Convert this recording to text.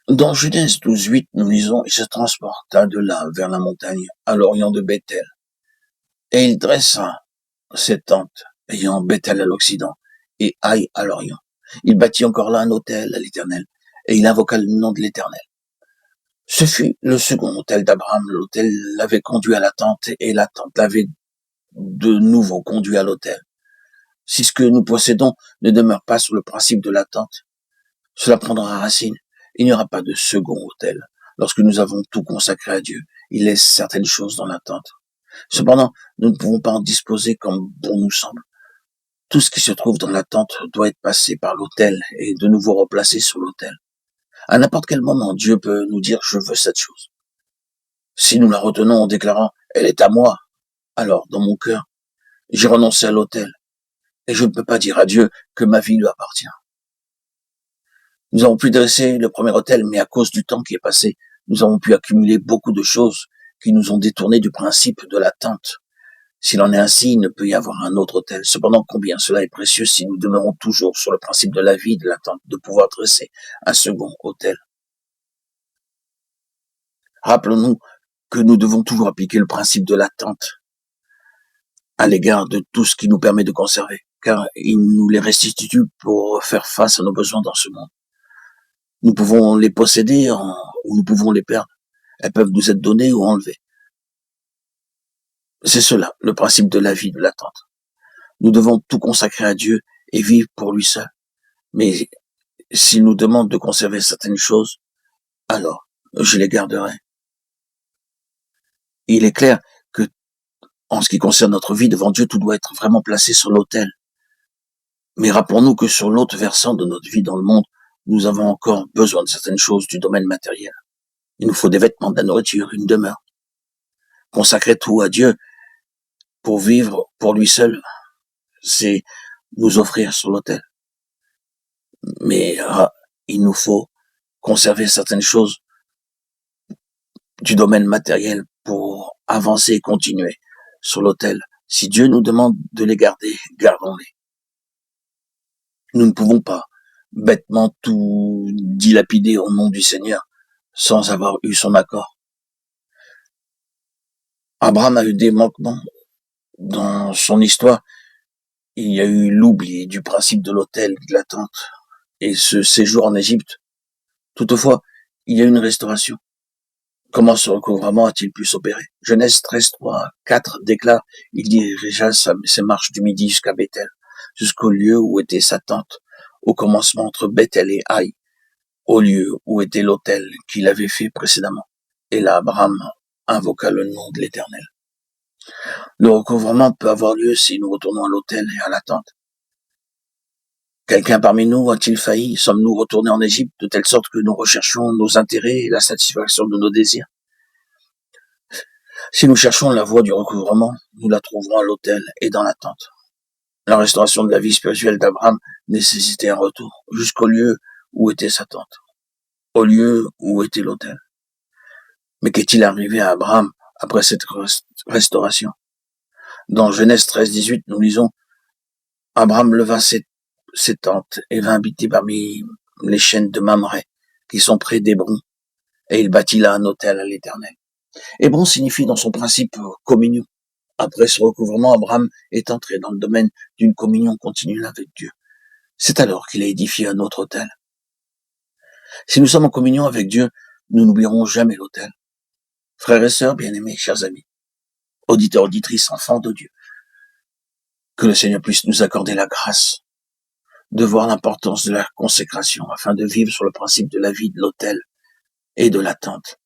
Dans Genèse 12:8, nous lisons, il se transporta de là vers la montagne, à l'orient de Bethel, et il dressa ses tentes, ayant Bethel à l'occident, et Haï à l'orient. Il bâtit encore là un autel à l'Éternel, et il invoqua le nom de l'Éternel. Ce fut le second autel d'Abraham. L'autel l'avait conduit à la tente, et la tente l'avait de nouveau conduit à l'autel. Si ce que nous possédons ne demeure pas sur le principe de l'attente, cela prendra racine. Il n'y aura pas de second autel. Lorsque nous avons tout consacré à Dieu, il laisse certaines choses dans l'attente. Cependant, nous ne pouvons pas en disposer comme bon nous semble. Tout ce qui se trouve dans l'attente doit être passé par l'autel et de nouveau replacé sur l'autel. À n'importe quel moment, Dieu peut nous dire « je veux cette chose ». Si nous la retenons en déclarant « elle est à moi », alors, dans mon cœur, j'ai renoncé à l'autel et je ne peux pas dire à Dieu que ma vie lui appartient. Nous avons pu dresser le premier autel, mais à cause du temps qui est passé, nous avons pu accumuler beaucoup de choses qui nous ont détournés du principe de l'attente. S'il en est ainsi, il ne peut y avoir un autre autel. Cependant, combien cela est précieux si nous demeurons toujours sur le principe de la vie, de l'attente, de pouvoir dresser un second autel. Rappelons-nous que nous devons toujours appliquer le principe de l'attente à l'égard de tout ce qui nous permet de conserver, car il nous les restitue pour faire face à nos besoins dans ce monde. Nous pouvons les posséder ou nous pouvons les perdre. Elles peuvent nous être données ou enlevées. C'est cela, le principe de la vie, de l'attente. Nous devons tout consacrer à Dieu et vivre pour lui seul. Mais s'il nous demande de conserver certaines choses, alors je les garderai. Il est clair que, en ce qui concerne notre vie devant Dieu, tout doit être vraiment placé sur l'autel. Mais rappelons-nous que sur l'autre versant de notre vie dans le monde, nous avons encore besoin de certaines choses du domaine matériel. Il nous faut des vêtements, de la nourriture, une demeure. Consacrer tout à Dieu pour vivre pour lui seul, c'est nous offrir sur l'autel. Mais il nous faut conserver certaines choses du domaine matériel pour avancer et continuer sur l'autel. Si Dieu nous demande de les garder, gardons-les. Nous ne pouvons pas bêtement tout dilapider au nom du Seigneur sans avoir eu son accord. Abraham a eu des manquements dans son histoire. Il y a eu l'oubli du principe de l'autel, de l'attente et ce séjour en Égypte. Toutefois, il y a eu une restauration. Comment ce recouvrement a-t-il pu s'opérer? Genèse 13:3-4 déclare, il dirigea ses marches du midi jusqu'à Bethel, jusqu'au lieu où était sa tente, au commencement entre Bethel et Haï, au lieu où était l'autel qu'il avait fait précédemment. Et là, Abraham invoqua le nom de l'Éternel. Le recouvrement peut avoir lieu si nous retournons à l'autel et à la tente. Quelqu'un parmi nous a-t-il failli? Sommes-nous retournés en Égypte de telle sorte que nous recherchons nos intérêts et la satisfaction de nos désirs? Si nous cherchons la voie du recouvrement, nous la trouverons à l'autel et dans la tente. La restauration de la vie spirituelle d'Abraham nécessitait un retour jusqu'au lieu où était sa tente, au lieu où était l'autel. Mais qu'est-il arrivé à Abraham après cette restauration? Dans Genèse 13:18, nous lisons « Abraham leva ses tentes et vint habiter parmi les chênes de Mamré, qui sont près d'Hébron, et il bâtit là un autel à l'Éternel. » Hébron signifie dans son principe communion. Après ce recouvrement, Abraham est entré dans le domaine d'une communion continue avec Dieu. C'est alors qu'il a édifié un autre autel. Si nous sommes en communion avec Dieu, nous n'oublierons jamais l'autel. Frères et sœurs, bien-aimés, chers amis, auditeurs, auditrices, enfants de Dieu, que le Seigneur puisse nous accorder la grâce de voir l'importance de la consécration afin de vivre sur le principe de la vie de l'autel et de l'attente.